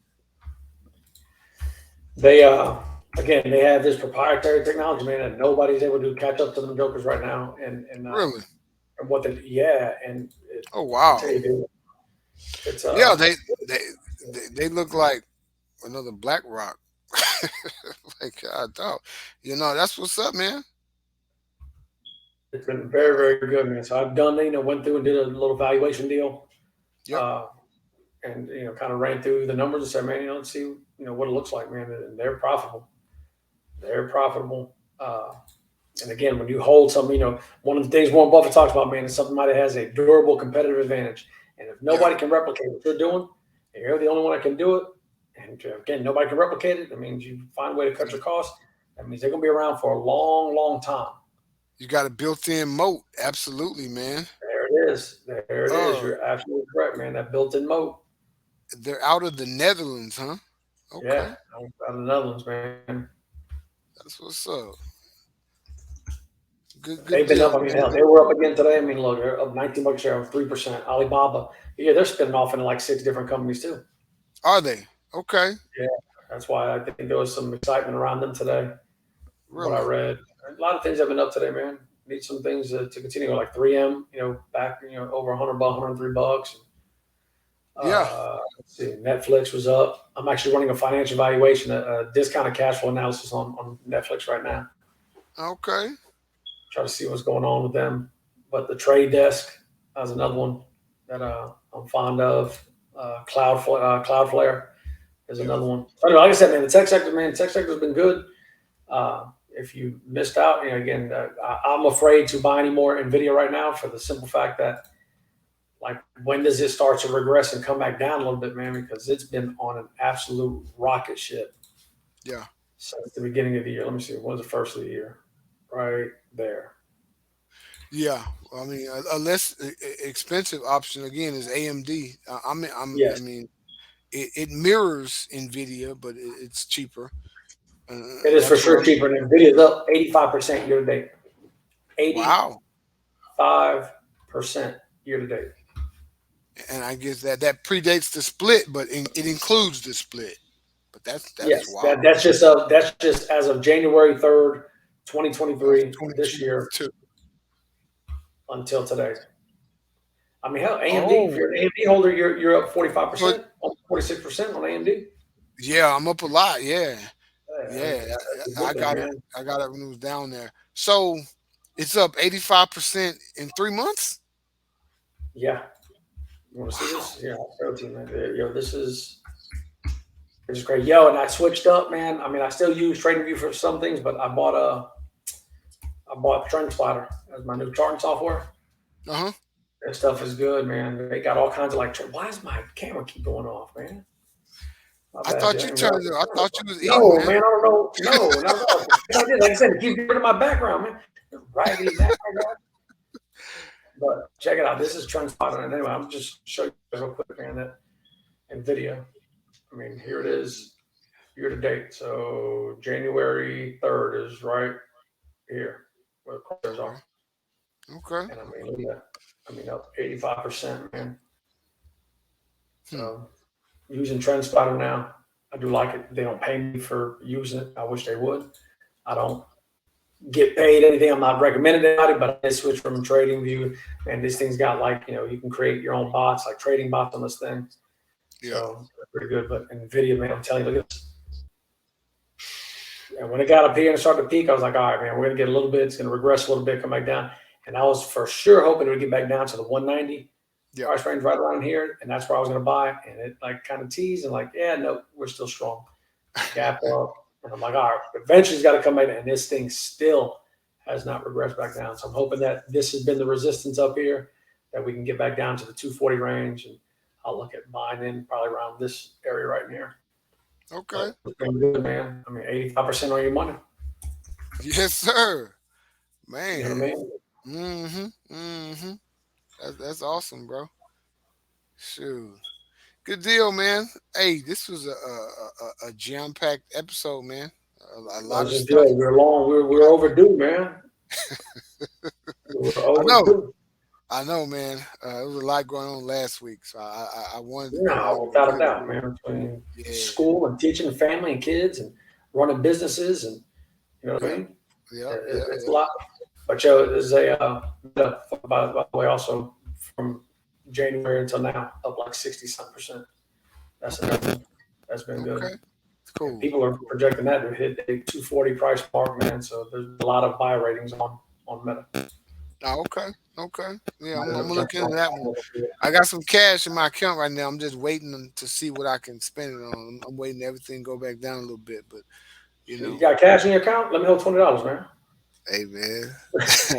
they again they have this proprietary technology, man, and nobody's able to catch up to them jokers right now. Really? And what they yeah, and Oh I wow. tell you, dude, it's Yeah, they they look like another Black Rock. Like God dog. That's what's up, man. it's been very very good, man. So I've done went through and did a little valuation deal, Yep. uh, and kind of ran through the numbers and said, man, let's see what it looks like, man. And they're profitable. They're profitable. And again, when you hold something, one of the things Warren Buffett talks about, man, is something that has a durable competitive advantage. And if Yeah. nobody can replicate what you're doing, and you're the only one that can do it, and again, nobody can replicate it, that means you find a way to cut your costs. That means they're going to be around for a long, long time. You got a built-in moat. Absolutely, man. There it is. There it is. Uh, You're absolutely correct, man. That built-in moat. they're out of the Netherlands, huh? Yeah, Okay. out of the Netherlands, man. That's what's up. Good They've been deal, up. I mean, man. hell, they were up again today. I mean, look, they're up 19 bucks share, 3%. Alibaba, yeah, they're spinning off into like 6 different companies too. Are they? Okay. Yeah, that's why I think there was some excitement around them today. What I Really? read, a lot of things have been up today, man. Need some things to continue, like 3M, back, over 100 bucks, 103 bucks. Yeah. Let's see, Netflix was up. I'm actually running a financial valuation, a discounted cash flow analysis on Netflix right now. Okay. Try to see what's going on with them. But the trade desk is another one that I'm fond of. Cloudflare is Yeah. another one. So anyway, like I said, man, the tech sector, man, tech sector has been good. If you missed out, again, I'm afraid to buy any more Nvidia right now for the simple fact that, like, when does it start to regress and come back down a little bit, man? Because it's been on an absolute rocket ship Yeah. since the beginning of the year. Let me see, what was the first of the year? Right there. Yeah. I mean, a less expensive option again is AMD. I Yes, mean, it mirrors Nvidia, but it's cheaper. it is for That's what sure I'm. cheaper. And Nvidia's up 85% year to date. Wow. 85% year to date. And I guess that predates the split, but it includes the split. But that's Yes, wild. that's just as of January 3rd, 2023 of this year 2022. until today. I mean, hell, AMD. If Oh, you're an AMD holder, you're up so 45%, almost 46% on AMD. yeah, I'm up a lot. Yeah, Yeah, yeah. that's a I good thing, got it. man. I got it when it was down there. So it's up 85% in 3 months. Yeah, you want to see Wow. this? Yeah, I'll show it to you, man. Yo, this is great. Yo, and I switched up, man. I mean, I still use TradingView for some things, but I bought TrendSpotter as my new charting software. Uh huh. That stuff is good, man. They got all kinds of like. Why does my camera keep going off, man? My I bad, thought Jay. I you didn't turned realize it. the I camera thought was you on. was eating, No, man. man, I don't know. No, not at all. I did. Like I said, keep rid of my background, man. Raggedy background. But check it out. This is TrendSpotter. And anyway, I'm just show you real quick, man, that in video. I mean, here it is, year to date. So January 3rd is right here where the quarters Okay. are. Okay. And I mean, look at that. I mean, up 85%, man. So using TrendSpotter now, I do like it. They don't pay me for using it. I wish they would. I don't get paid anything. I'm not recommending anybody, but I did switch from TradingView, and this thing's got like, you can create your own bots, like trading bots on this thing. Yeah. So pretty good. But NVIDIA, man, I'm telling you, look at this. And when it got up here and started to peak, I was like, all right, man, we're gonna get a little bit. It's gonna regress a little bit, come back down. And I was for sure hoping it would get back down to the 190 Yeah. price range right around here, and that's where I was gonna buy. And it like kind of teased and like, yeah, no, we're still strong. Gap up, and I'm like, all right, eventually it's got to come in, and this thing still has not regressed back down. So I'm hoping that this has been the resistance up here, that we can get back down to the 240 range, and I'll look at buying in probably around this area right here. Okay. It's been good, man. I mean, 85% on your money. Yes, sir. You Man. know what I mean? That's awesome, bro. Shoot. Good deal, man. Hey, this was a jam-packed episode, man. A lot of Just stuff. good. We're long. We're overdue, man. We're overdue. I know, man. There was a lot going on last week, so I wanted to be No, on. without a doubt, man. Between school and teaching family and kids and running businesses, and you know what I mean? Yeah. It's a lot. But there's by the way, also from January until now, up like 60-some%. That's been good. Okay. Cool. And people are projecting that to hit the 240 price mark, man. So there's a lot of buy ratings on Meta. Oh, okay. Yeah, I'm gonna look into that one. I got some cash in my account right now. I'm just waiting to see what I can spend it on. I'm waiting everything to go back down a little bit, but You got cash in your account? Let me hold $20, man. Hey, man,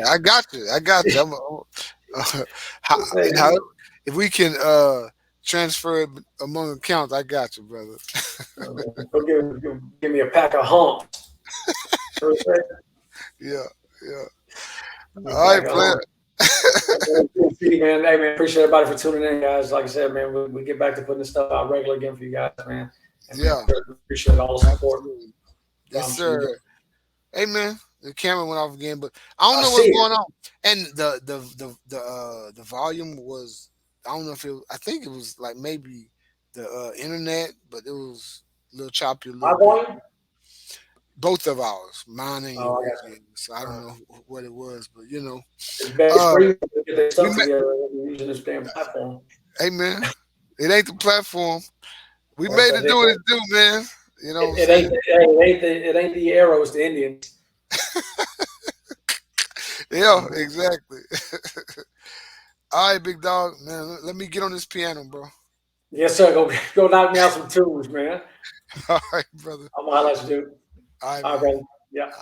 I got you. If we can transfer it among accounts, I got you, brother. Go give me a pack of humps. Yeah. All right, player. Man, hey, man, appreciate everybody for tuning in, guys. Like I said, man, we get back to putting this stuff out regular again for you guys, man. And Yeah. Appreciate all the support. Yes, sir. Hey, man, the camera went off again, but I don't know what's going on. And the volume was, I don't know if I think it was like maybe the internet, but it was a little choppy. My volume? Both of ours, mine and yours. So I don't know what it was, but it's best for you to get that stuff together using this damn platform. Hey, man, it ain't the platform. We made it do what it do, man. You know, it ain't the arrows, the Indians. Yeah, exactly. All right, big dog, man. Let me get on this piano, bro. Yes, sir. Go knock me out some tunes, man. All right, brother. I'm gonna highlight you, dude. All right, brother. Yeah.